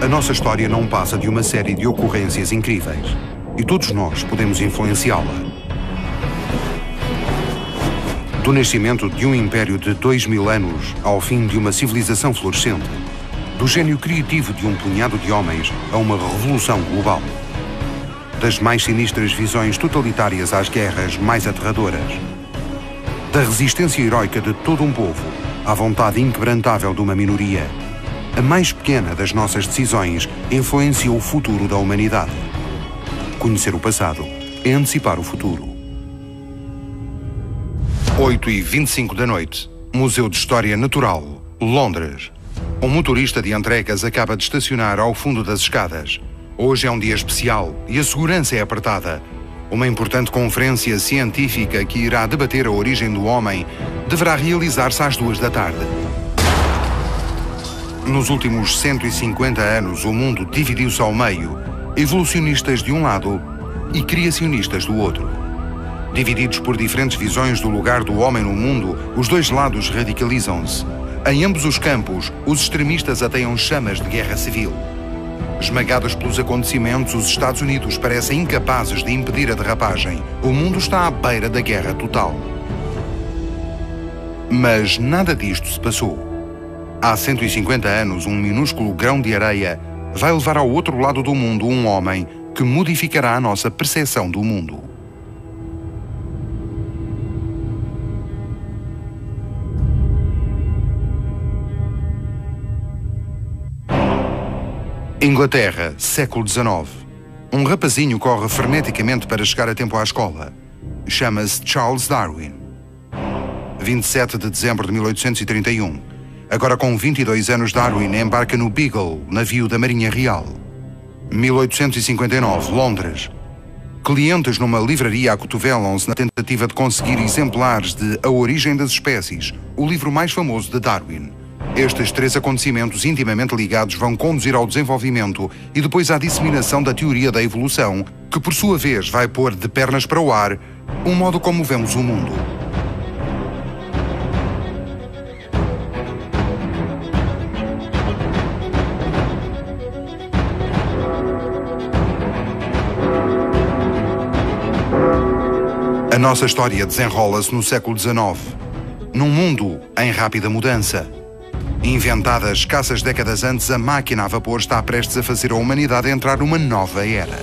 A nossa história não passa de uma série de ocorrências incríveis e todos nós podemos influenciá-la. Do nascimento de um império de 2000 anos ao fim de uma civilização florescente, do gênio criativo de um punhado de homens a uma revolução global, das mais sinistras visões totalitárias às guerras mais aterradoras, da resistência heroica de todo um povo à vontade inquebrantável de uma minoria, a mais pequena das nossas decisões influencia o futuro da humanidade. Conhecer o passado é antecipar o futuro. 8h25 da noite, Museu de História Natural, Londres. Um motorista de entregas acaba de estacionar ao fundo das escadas. Hoje é um dia especial e a segurança é apertada. Uma importante conferência científica que irá debater a origem do homem deverá realizar-se às 2 da tarde. Nos últimos 150 anos, o mundo dividiu-se ao meio, evolucionistas de um lado e criacionistas do outro. Divididos por diferentes visões do lugar do homem no mundo, os dois lados radicalizam-se. Em ambos os campos, os extremistas ateiam chamas de guerra civil. Esmagados pelos acontecimentos, os Estados Unidos parecem incapazes de impedir a derrapagem. O mundo está à beira da guerra total. Mas nada disto se passou. Há 150 anos, um minúsculo grão de areia vai levar ao outro lado do mundo um homem que modificará a nossa percepção do mundo. Inglaterra, século XIX. Um rapazinho corre freneticamente para chegar a tempo à escola. Chama-se Charles Darwin. 27 de dezembro de 1831. Agora com 22 anos, Darwin embarca no Beagle, navio da Marinha Real. 1859, Londres. Clientes numa livraria acotovelam-se na tentativa de conseguir exemplares de A Origem das Espécies, o livro mais famoso de Darwin. Estes 3 acontecimentos intimamente ligados vão conduzir ao desenvolvimento e depois à disseminação da teoria da evolução, que por sua vez vai pôr de pernas para o ar um modo como vemos o mundo. A nossa história desenrola-se no século XIX, num mundo em rápida mudança. Inventada escassas décadas antes, a máquina a vapor está prestes a fazer a humanidade entrar numa nova era.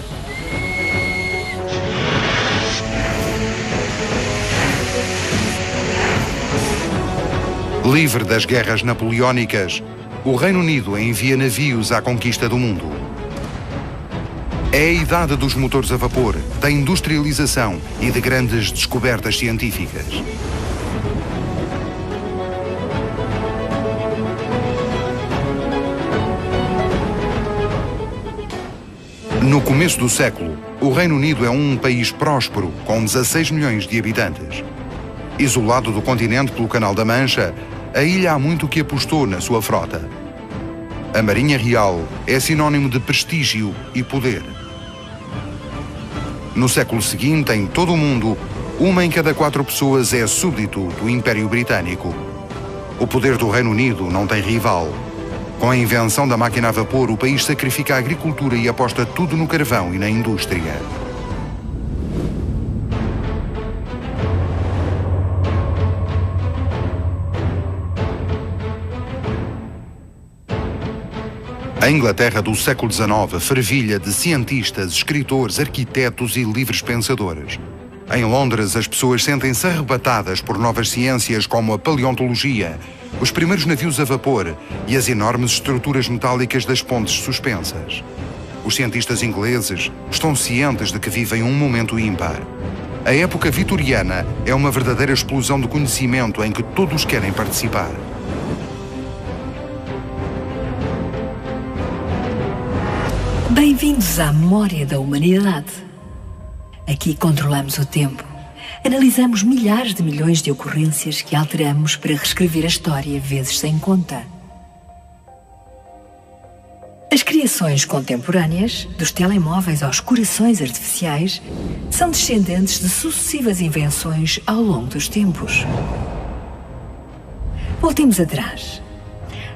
Livre das guerras napoleónicas, o Reino Unido envia navios à conquista do mundo. É a idade dos motores a vapor, da industrialização e de grandes descobertas científicas. No começo do século, o Reino Unido é um país próspero, com 16 milhões de habitantes. Isolado do continente pelo Canal da Mancha, a ilha há muito que apostou na sua frota. A Marinha Real é sinónimo de prestígio e poder. No século seguinte, em todo o mundo, 1 em cada 4 pessoas é súbdito do Império Britânico. O poder do Reino Unido não tem rival. Com a invenção da máquina a vapor, o país sacrifica a agricultura e aposta tudo no carvão e na indústria. A Inglaterra do século XIX fervilha de cientistas, escritores, arquitetos e livres pensadores. Em Londres, as pessoas sentem-se arrebatadas por novas ciências como a paleontologia, os primeiros navios a vapor e as enormes estruturas metálicas das pontes suspensas. Os cientistas ingleses estão cientes de que vivem um momento ímpar. A época vitoriana é uma verdadeira explosão de conhecimento em que todos querem participar. Bem-vindos à memória da humanidade. Aqui controlamos o tempo. Analisamos milhares de milhões de ocorrências que alteramos para reescrever a história vezes sem conta. As criações contemporâneas, dos telemóveis aos corações artificiais, são descendentes de sucessivas invenções ao longo dos tempos. Voltemos atrás.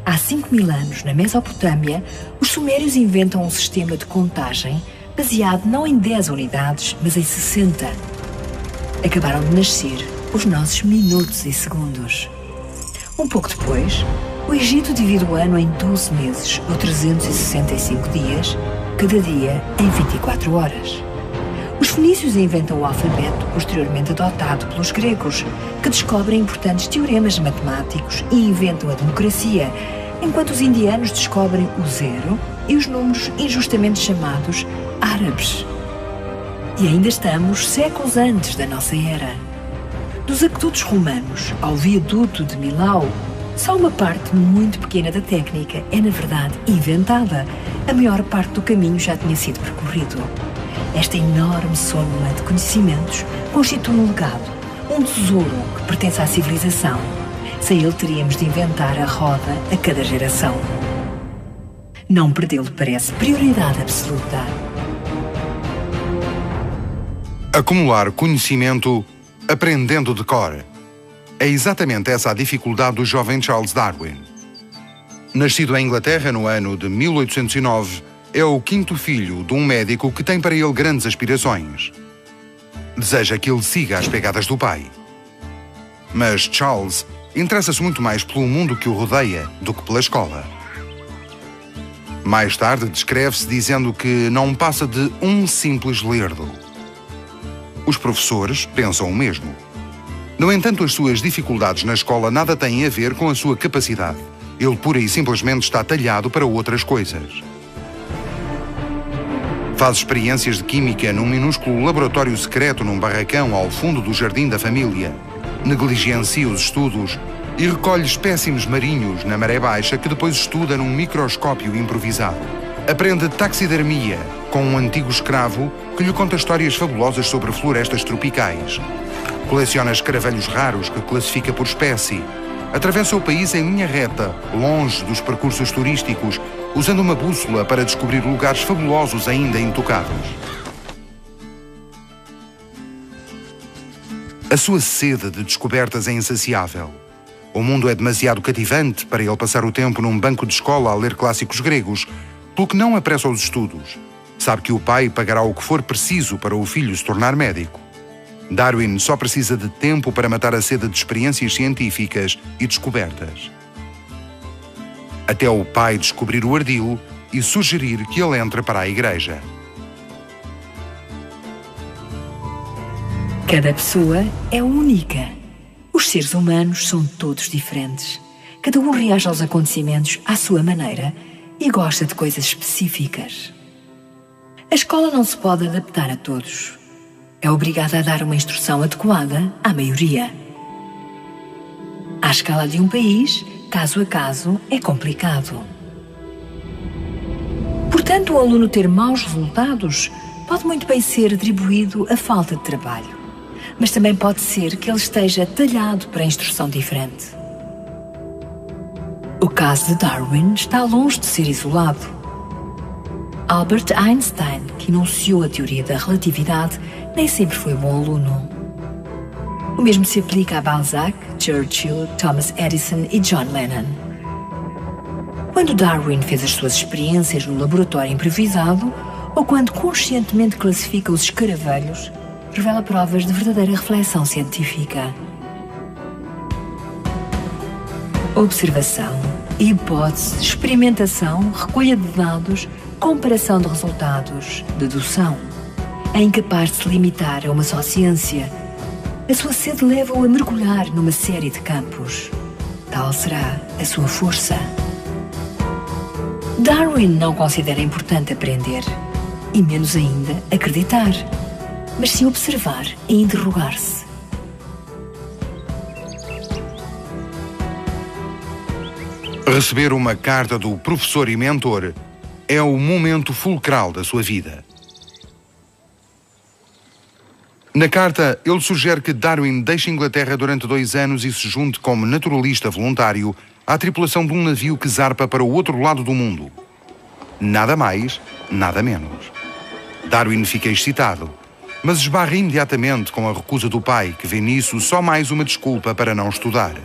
Há 5.000 anos, na Mesopotâmia, os sumérios inventam um sistema de contagem baseado não em 10 unidades, mas em 60. Acabaram de nascer os nossos minutos e segundos. Um pouco depois, o Egito divide o ano em 12 meses, ou 365 dias, cada dia em 24 horas. Os fenícios inventam o alfabeto, posteriormente adotado pelos gregos, que descobrem importantes teoremas matemáticos e inventam a democracia, enquanto os indianos descobrem o zero e os números injustamente chamados árabes. E ainda estamos séculos antes da nossa era. Dos aquedutos romanos ao viaduto de Milão, só uma parte muito pequena da técnica é, na verdade, inventada. A maior parte do caminho já tinha sido percorrido. Esta enorme soma de conhecimentos constitui um legado, um tesouro que pertence à civilização. Sem ele teríamos de inventar a roda a cada geração. Não perdê-lo parece prioridade absoluta. Acumular conhecimento aprendendo de cor. É exatamente essa a dificuldade do jovem Charles Darwin. Nascido em Inglaterra no ano de 1809, é o quinto filho de um médico que tem para ele grandes aspirações. Deseja que ele siga as pegadas do pai. Mas Charles interessa-se muito mais pelo mundo que o rodeia do que pela escola. Mais tarde descreve-se dizendo que não passa de um simples lerdo. Os professores pensam o mesmo. No entanto, as suas dificuldades na escola nada têm a ver com a sua capacidade. Ele pura e simplesmente está talhado para outras coisas. Faz experiências de química num minúsculo laboratório secreto num barracão ao fundo do jardim da família. Negligencia os estudos e recolhe espécimes marinhos na maré baixa que depois estuda num microscópio improvisado. Aprende taxidermia com um antigo escravo que lhe conta histórias fabulosas sobre florestas tropicais. Coleciona escaravelhos raros que classifica por espécie. Atravessa o país em linha reta, longe dos percursos turísticos, usando uma bússola para descobrir lugares fabulosos ainda intocados. A sua sede de descobertas é insaciável. O mundo é demasiado cativante para ele passar o tempo num banco de escola a ler clássicos gregos, pelo que não apressa os estudos. Sabe que o pai pagará o que for preciso para o filho se tornar médico. Darwin só precisa de tempo para matar a sede de experiências científicas e descobertas. Até o pai descobrir o ardil e sugerir que ele entre para a igreja. Cada pessoa é única. Os seres humanos são todos diferentes. Cada um reage aos acontecimentos à sua maneira e gosta de coisas específicas. A escola não se pode adaptar a todos. É obrigada a dar uma instrução adequada à maioria. À escala de um país, caso a caso, é complicado. Portanto, o aluno ter maus resultados pode muito bem ser atribuído à falta de trabalho, mas também pode ser que ele esteja talhado para a instrução diferente. O caso de Darwin está longe de ser isolado. Albert Einstein, que enunciou a teoria da relatividade, nem sempre foi bom aluno. O mesmo se aplica a Balzac, Churchill, Thomas Edison e John Lennon. Quando Darwin fez as suas experiências no laboratório improvisado, ou quando conscientemente classifica os escaravelhos, revela provas de verdadeira reflexão científica. Observação, hipótese, experimentação, recolha de dados, comparação de resultados, dedução. É incapaz de se limitar a uma só ciência. A sua sede leva-o a mergulhar numa série de campos. Tal será a sua força. Darwin não considera importante aprender, e menos ainda acreditar, mas sim observar e interrogar-se. Receber uma carta do professor e mentor é o momento fulcral da sua vida. Na carta, ele sugere que Darwin deixe a Inglaterra durante 2 anos e se junte como naturalista voluntário à tripulação de um navio que zarpa para o outro lado do mundo. Nada mais, nada menos. Darwin fica excitado, mas esbarra imediatamente com a recusa do pai, que vê nisso só mais uma desculpa para não estudar.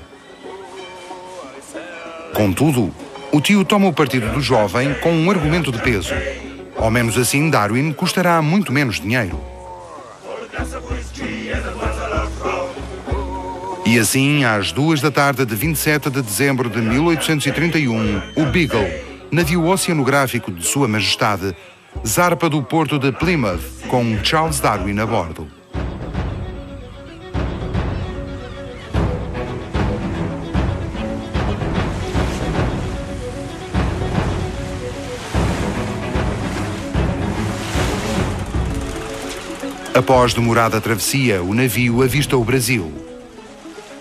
Contudo, O tio toma o partido do jovem com um argumento de peso. Ao menos assim, Darwin custará muito menos dinheiro. E assim, às 2 da tarde de 27 de dezembro de 1831, o Beagle, navio oceanográfico de Sua Majestade, zarpa do porto de Plymouth com Charles Darwin a bordo. Após demorada travessia, o navio avista o Brasil.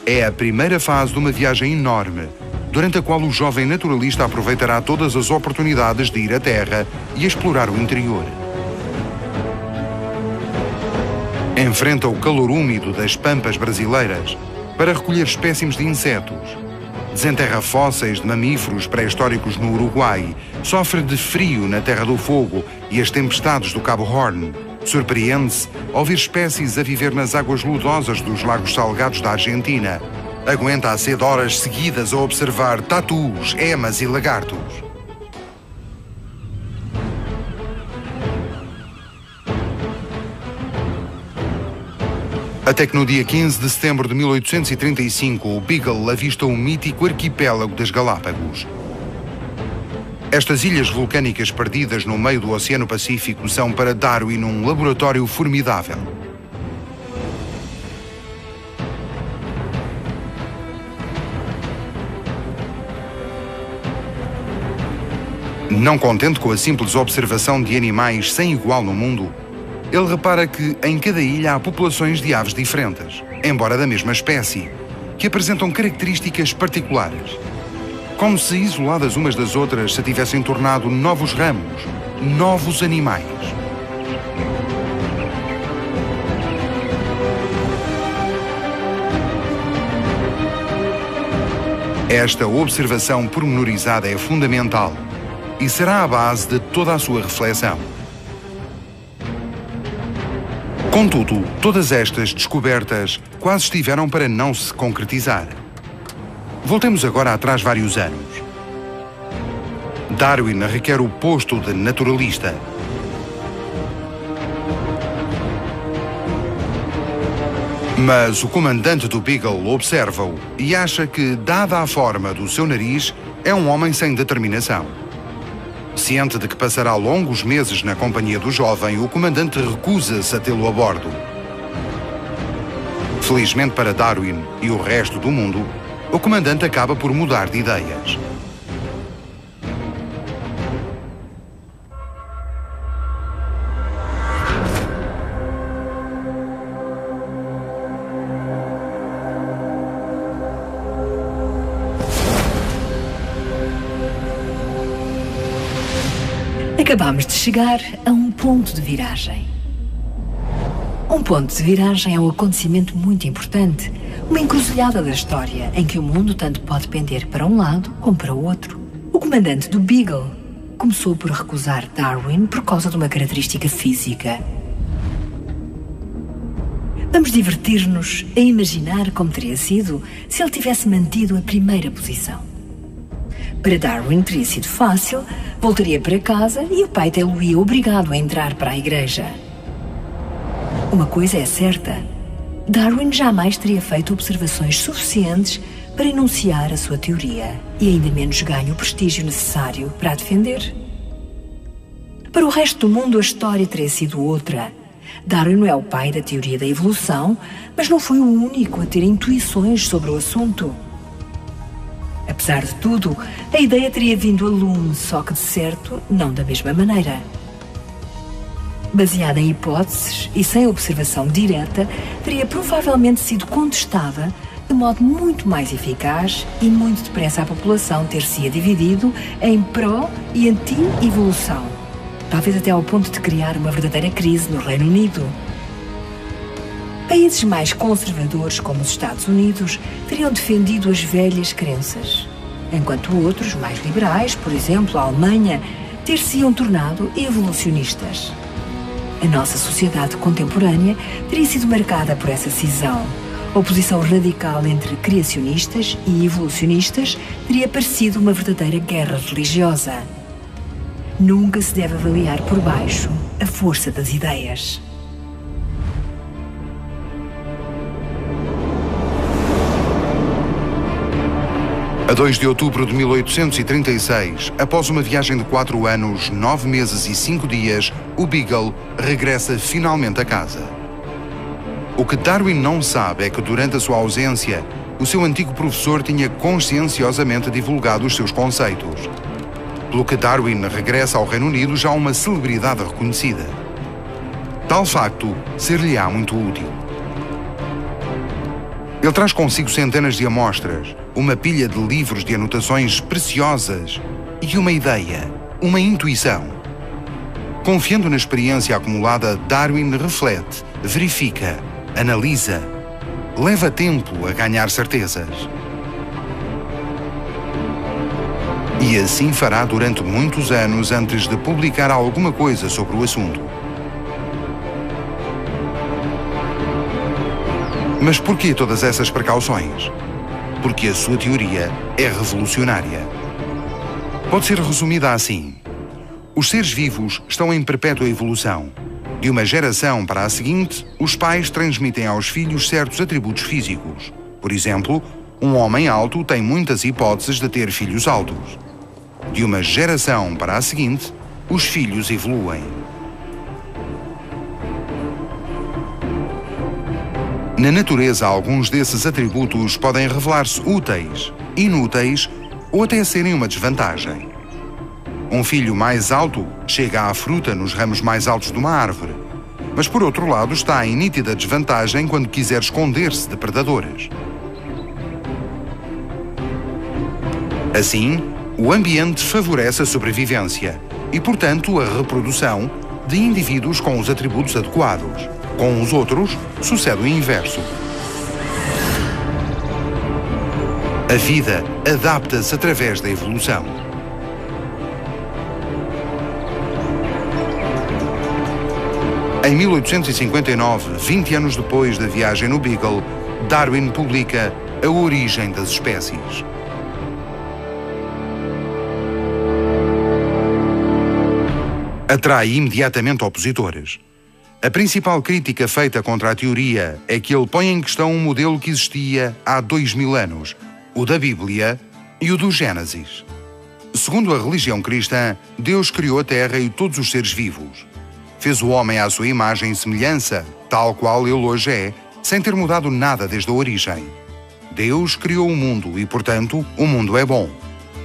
É a primeira fase de uma viagem enorme, durante a qual o jovem naturalista aproveitará todas as oportunidades de ir à terra e explorar o interior. Enfrenta o calor úmido das pampas brasileiras para recolher espécimes de insetos. Desenterra fósseis de mamíferos pré-históricos no Uruguai, sofre de frio na Terra do Fogo e as tempestades do Cabo Horn. Surpreende-se ao ver espécies a viver nas águas lodosas dos lagos salgados da Argentina. Aguenta a sede horas seguidas a observar tatus, emas e lagartos. Até que no dia 15 de setembro de 1835, o Beagle avista o mítico arquipélago das Galápagos. Estas ilhas vulcânicas perdidas no meio do Oceano Pacífico são para Darwin um laboratório formidável. Não contente com a simples observação de animais sem igual no mundo, ele repara que em cada ilha há populações de aves diferentes, embora da mesma espécie, que apresentam características particulares. Como se isoladas umas das outras se tivessem tornado novos ramos, novos animais. Esta observação pormenorizada é fundamental e será a base de toda a sua reflexão. Contudo, todas estas descobertas quase estiveram para não se concretizar. Voltemos agora atrás vários anos. Darwin requer o posto de naturalista. Mas o comandante do Beagle observa-o e acha que, dada a forma do seu nariz, é um homem sem determinação. Ciente de que passará longos meses na companhia do jovem, o comandante recusa-se a tê-lo a bordo. Felizmente para Darwin e o resto do mundo, o comandante acaba por mudar de ideias. Acabamos de chegar a um ponto de viragem. Um ponto de viragem é um acontecimento muito importante, uma encruzilhada da história em que o mundo tanto pode pender para um lado como para o outro. O comandante do Beagle começou por recusar Darwin por causa de uma característica física. Vamos divertir-nos a imaginar como teria sido se ele tivesse mantido a primeira posição. Para Darwin teria sido fácil, voltaria para casa e o pai tê-lo-ia obrigado a entrar para a igreja. Uma coisa é certa, Darwin jamais teria feito observações suficientes para enunciar a sua teoria e ainda menos ganho o prestígio necessário para a defender. Para o resto do mundo a história teria sido outra. Darwin não é o pai da teoria da evolução, mas não foi o único a ter intuições sobre o assunto. Apesar de tudo, a ideia teria vindo a lume, só que de certo não da mesma maneira. Baseada em hipóteses e sem observação direta, teria provavelmente sido contestada de modo muito mais eficaz e muito depressa a população ter-se-ia dividido em pró- e anti-evolução, talvez até ao ponto de criar uma verdadeira crise no Reino Unido. Países mais conservadores, como os Estados Unidos, teriam defendido as velhas crenças, enquanto outros, mais liberais, por exemplo, a Alemanha, ter-se-iam tornado evolucionistas. A nossa sociedade contemporânea teria sido marcada por essa cisão, A oposição radical entre criacionistas e evolucionistas teria parecido uma verdadeira guerra religiosa. Nunca se deve avaliar por baixo a força das ideias. A 2 de outubro de 1836, após uma viagem de 4 anos, 9 meses e 5 dias, o Beagle regressa finalmente a casa. O que Darwin não sabe é que, durante a sua ausência, o seu antigo professor tinha conscienciosamente divulgado os seus conceitos. Pelo que Darwin regressa ao Reino Unido já uma celebridade reconhecida. Tal facto ser-lhe-á muito útil. Ele traz consigo centenas de amostras, uma pilha de livros de anotações preciosas e uma ideia, uma intuição. Confiando na experiência acumulada, Darwin reflete, verifica, analisa, leva tempo a ganhar certezas. E assim fará durante muitos anos antes de publicar alguma coisa sobre o assunto. Mas por que todas essas precauções? Porque a sua teoria é revolucionária. Pode ser resumida assim: os seres vivos estão em perpétua evolução. De uma geração para a seguinte, os pais transmitem aos filhos certos atributos físicos. Por exemplo, um homem alto tem muitas hipóteses de ter filhos altos. De uma geração para a seguinte, os filhos evoluem. Na natureza, alguns desses atributos podem revelar-se úteis, inúteis ou até serem uma desvantagem. Um filho mais alto chega à fruta nos ramos mais altos de uma árvore, mas por outro lado está em nítida desvantagem quando quiser esconder-se de predadores. Assim, o ambiente favorece a sobrevivência e, portanto, a reprodução de indivíduos com os atributos adequados. Com os outros, sucede o inverso. A vida adapta-se através da evolução. Em 1859, 20 anos depois da viagem no Beagle, Darwin publica A Origem das Espécies. Atrai imediatamente opositores. A principal crítica feita contra a teoria é que ele põe em questão um modelo que existia há 2000 anos, o da Bíblia e o do Gênesis. Segundo a religião cristã, Deus criou a Terra e todos os seres vivos. Fez o homem à sua imagem e semelhança, tal qual ele hoje é, sem ter mudado nada desde a origem. Deus criou o mundo e, portanto, o mundo é bom.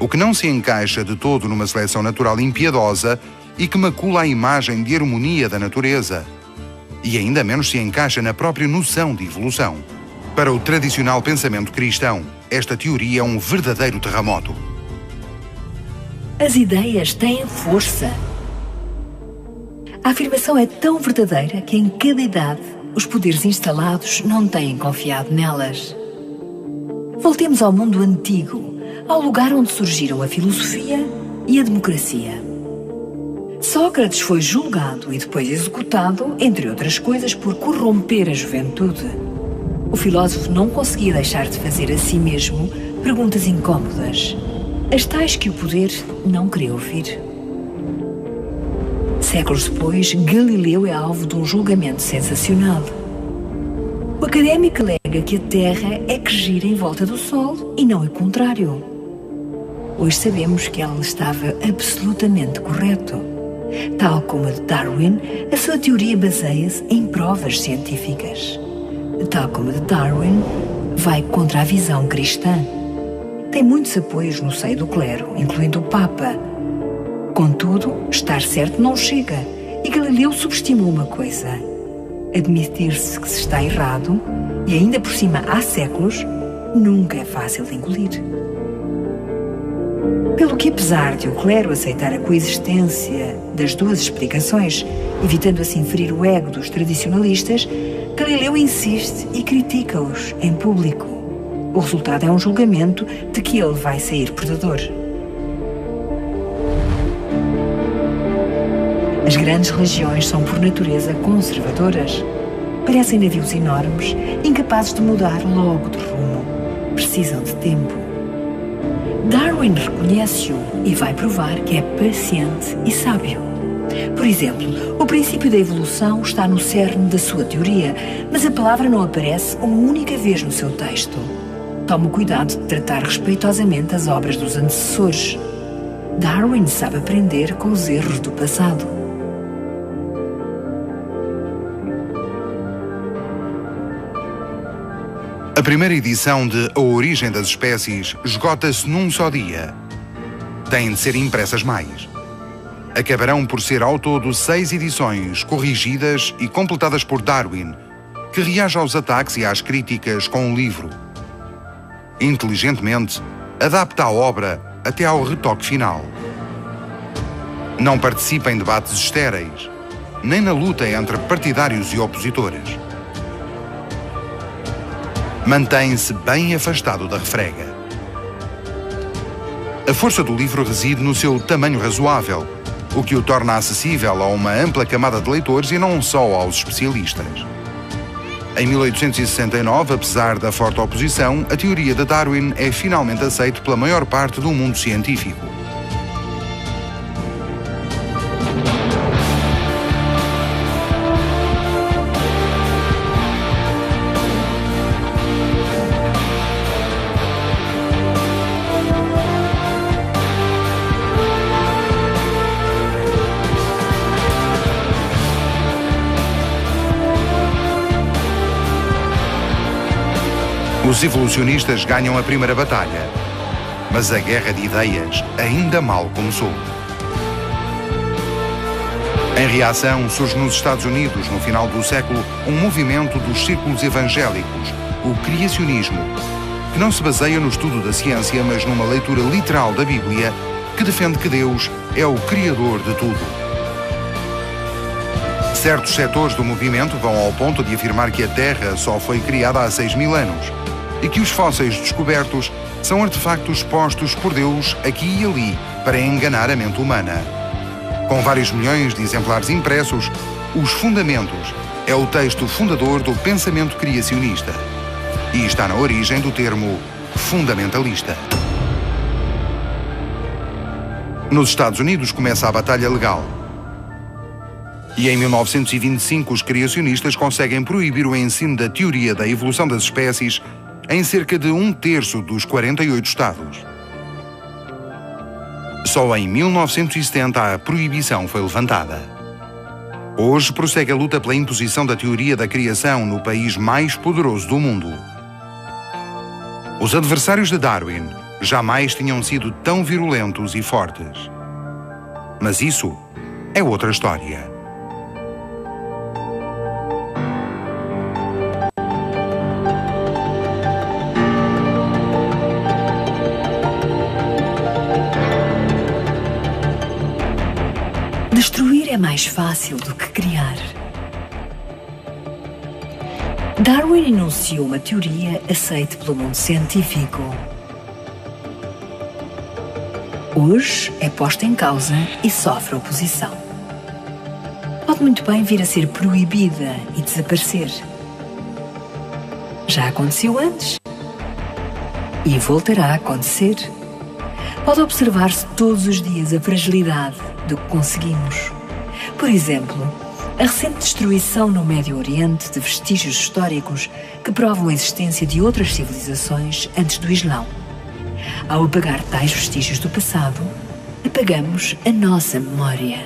O que não se encaixa de todo numa seleção natural impiedosa e que macula a imagem de harmonia da natureza. E ainda menos se encaixa na própria noção de evolução. Para o tradicional pensamento cristão, esta teoria é um verdadeiro terremoto. As ideias têm força. A afirmação é tão verdadeira que em cada idade os poderes instalados não têm confiado nelas. Voltemos ao mundo antigo, ao lugar onde surgiram a filosofia e a democracia. Sócrates foi julgado e depois executado, entre outras coisas, por corromper a juventude. O filósofo não conseguia deixar de fazer a si mesmo perguntas incômodas, as tais que o poder não queria ouvir. Séculos depois, Galileu é alvo de um julgamento sensacional. O académico alega que a Terra é que gira em volta do Sol e não o contrário. Hoje sabemos que ele estava absolutamente correto. Tal como a de Darwin, a sua teoria baseia-se em provas científicas. Tal como a de Darwin, vai contra a visão cristã. Tem muitos apoios no seio do clero, incluindo o Papa. Contudo, estar certo não chega, e Galileu subestimou uma coisa: admitir-se que se está errado, e ainda por cima há séculos, nunca é fácil de engolir. Pelo que, apesar de o clero aceitar a coexistência das duas explicações, evitando assim ferir o ego dos tradicionalistas, Galileu insiste e critica-os em público. O resultado é um julgamento de que ele vai sair perdedor. As grandes religiões são, por natureza, conservadoras. Parecem navios enormes, incapazes de mudar logo de rumo. Precisam de tempo. Darwin reconhece-o e vai provar que é paciente e sábio. Por exemplo, o princípio da evolução está no cerne da sua teoria, mas a palavra não aparece uma única vez no seu texto. Tome cuidado de tratar respeitosamente as obras dos antecessores. Darwin sabe aprender com os erros do passado. A primeira edição de A Origem das Espécies esgota-se num só dia. Têm de ser impressas mais. Acabarão por ser ao todo 6 edições, corrigidas e completadas por Darwin, que reage aos ataques e às críticas com o livro. Inteligentemente, adapta a obra até ao retoque final. Não participa em debates estéreis, nem na luta entre partidários e opositores. Mantém-se bem afastado da refrega. A força do livro reside no seu tamanho razoável, o que o torna acessível a uma ampla camada de leitores e não só aos especialistas. Em 1869, apesar da forte oposição, a teoria de Darwin é finalmente aceita pela maior parte do mundo científico. Os evolucionistas ganham a primeira batalha, mas a guerra de ideias ainda mal começou. Em reação, surge nos Estados Unidos, no final do século, um movimento dos círculos evangélicos, o criacionismo, que não se baseia no estudo da ciência, mas numa leitura literal da Bíblia, que defende que Deus é o Criador de tudo. Certos setores do movimento vão ao ponto de afirmar que a Terra só foi criada há 6.000 anos e que os fósseis descobertos são artefactos postos por Deus aqui e ali para enganar a mente humana. Com vários milhões de exemplares impressos, Os Fundamentos é o texto fundador do pensamento criacionista e está na origem do termo fundamentalista. Nos Estados Unidos começa a batalha legal. E em 1925 os criacionistas conseguem proibir o ensino da teoria da evolução das espécies em cerca de 1/3 dos 48 estados. Só em 1970 a proibição foi levantada. Hoje prossegue a luta pela imposição da teoria da criação no país mais poderoso do mundo. Os adversários de Darwin jamais tinham sido tão virulentos e fortes. Mas isso é outra história. Destruir é mais fácil do que criar. Darwin enunciou uma teoria aceita pelo mundo científico. Hoje é posta em causa e sofre oposição. Pode muito bem vir a ser proibida e desaparecer. Já aconteceu antes e voltará a acontecer. Pode observar-se todos os dias a fragilidade do que conseguimos. Por exemplo, a recente destruição no Médio Oriente de vestígios históricos que provam a existência de outras civilizações antes do Islão. Ao apagar tais vestígios do passado, apagamos a nossa memória.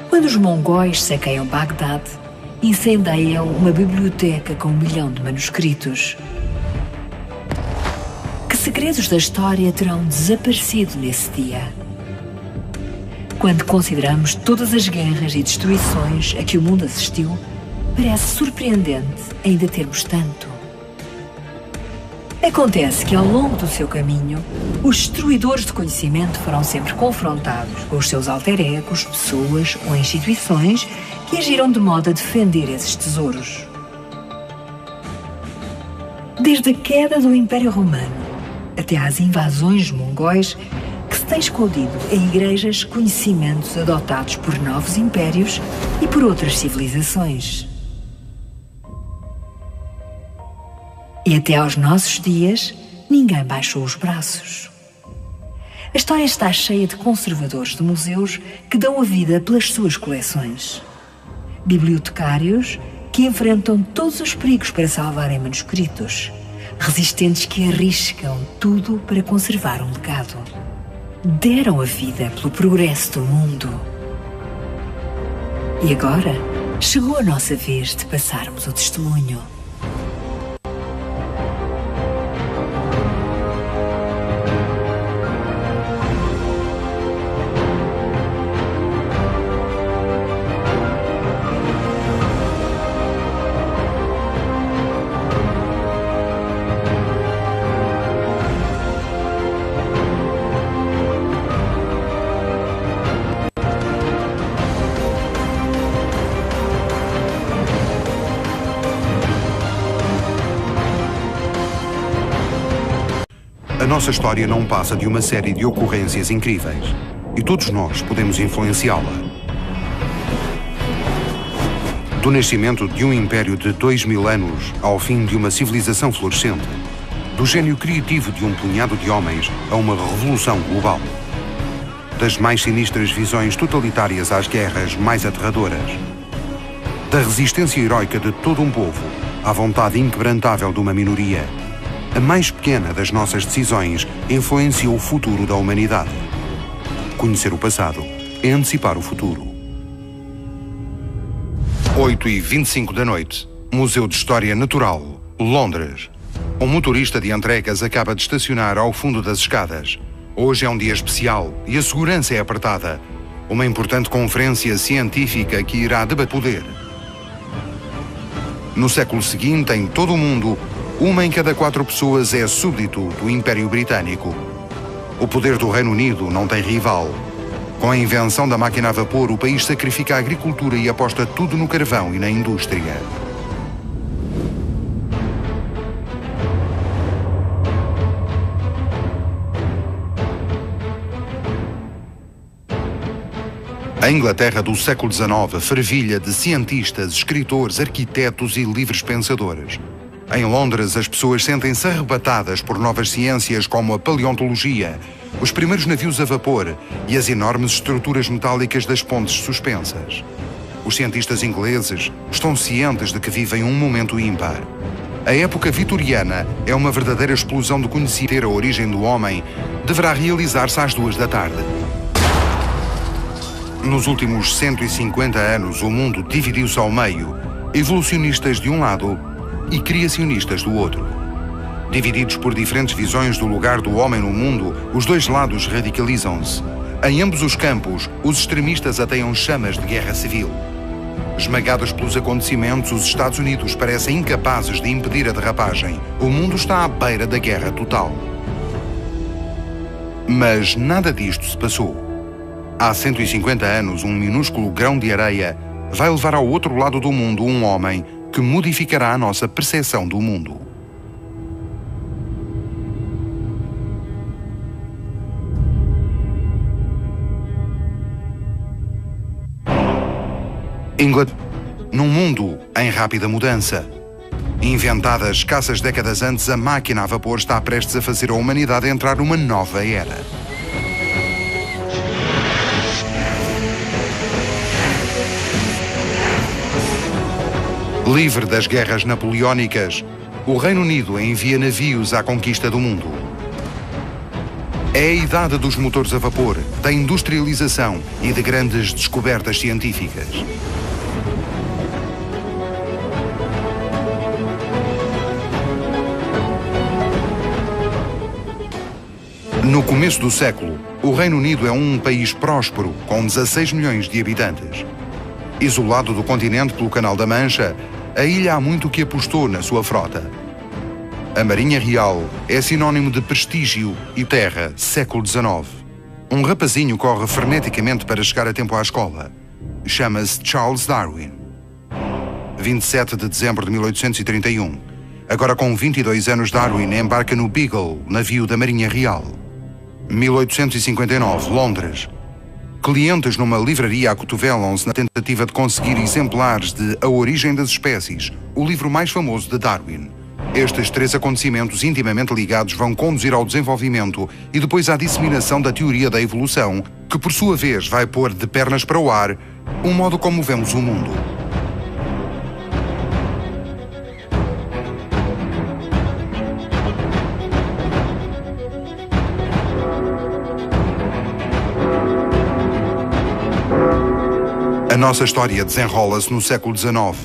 Quando os mongóis saqueiam Bagdade, incendiam uma biblioteca com 1 milhão de manuscritos. Que segredos da história terão desaparecido nesse dia? Quando consideramos todas as guerras e destruições a que o mundo assistiu, parece surpreendente ainda termos tanto. Acontece que ao longo do seu caminho, os destruidores de conhecimento foram sempre confrontados com os seus alter egos, pessoas ou instituições que agiram de modo a defender esses tesouros. Desde a queda do Império Romano até às invasões mongóis, que se tem escondido em igrejas conhecimentos adotados por novos impérios e por outras civilizações. E até aos nossos dias, ninguém baixou os braços. A história está cheia de conservadores de museus que dão a vida pelas suas coleções. Bibliotecários que enfrentam todos os perigos para salvarem manuscritos. Resistentes que arriscam tudo para conservar um legado. Deram a vida pelo progresso do mundo. E agora, chegou a nossa vez de passarmos o testemunho. A nossa história não passa de uma série de ocorrências incríveis e todos nós podemos influenciá-la. Do nascimento de um império de 2000 anos ao fim de uma civilização florescente, do gênio criativo de um punhado de homens a uma revolução global, das mais sinistras visões totalitárias às guerras mais aterradoras, da resistência heroica de todo um povo à vontade inquebrantável de uma minoria. A mais pequena das nossas decisões influenciou o futuro da humanidade. Conhecer o passado é antecipar o futuro. 8h25 da noite, Museu de História Natural, Londres. Um motorista de entregas acaba de estacionar ao fundo das escadas. Hoje é um dia especial e a segurança é apertada. Uma importante conferência científica que irá debater poder. No século seguinte, em todo o mundo, 1 em cada 4 pessoas é súbdito do Império Britânico. O poder do Reino Unido não tem rival. Com a invenção da máquina a vapor, o país sacrifica a agricultura e aposta tudo no carvão e na indústria. A Inglaterra do século XIX fervilha de cientistas, escritores, arquitetos e livres pensadores. Em Londres, as pessoas sentem-se arrebatadas por novas ciências como a paleontologia, os primeiros navios a vapor e as enormes estruturas metálicas das pontes suspensas. Os cientistas ingleses estão cientes de que vivem um momento ímpar. A época vitoriana é uma verdadeira explosão de conhecimento. A origem do homem deverá realizar-se às 2 da tarde. Nos últimos 150 anos, o mundo dividiu-se ao meio, evolucionistas de um lado e criacionistas do outro. Divididos por diferentes visões do lugar do homem no mundo, os dois lados radicalizam-se. Em ambos os campos, os extremistas ateiam chamas de guerra civil. Esmagados pelos acontecimentos, os Estados Unidos parecem incapazes de impedir a derrapagem. O mundo está à beira da guerra total. Mas nada disto se passou. Há 150 anos, um minúsculo grão de areia vai levar ao outro lado do mundo um homem que modificará a nossa percepção do mundo. Inglaterra, num mundo em rápida mudança. Inventada escassas décadas antes, a máquina a vapor está prestes a fazer a humanidade entrar numa nova era. Livre das guerras napoleónicas, o Reino Unido envia navios à conquista do mundo. É a idade dos motores a vapor, da industrialização e de grandes descobertas científicas. No começo do século, o Reino Unido é um país próspero, com 16 milhões de habitantes. Isolado do continente pelo Canal da Mancha, a ilha há muito que apostou na sua frota. A Marinha Real é sinónimo de prestígio e terra, século XIX. Um rapazinho corre freneticamente para chegar a tempo à escola. Chama-se Charles Darwin. 27 de dezembro de 1831. Agora com 22 anos, Darwin embarca no Beagle, navio da Marinha Real. 1859, Londres. Clientes numa livraria acotovelam-se na tentativa de conseguir exemplares de A Origem das Espécies, o livro mais famoso de Darwin. Estes três acontecimentos intimamente ligados vão conduzir ao desenvolvimento e depois à disseminação da teoria da evolução, que por sua vez vai pôr de pernas para o ar um modo como vemos o mundo. A nossa história desenrola-se no século XIX.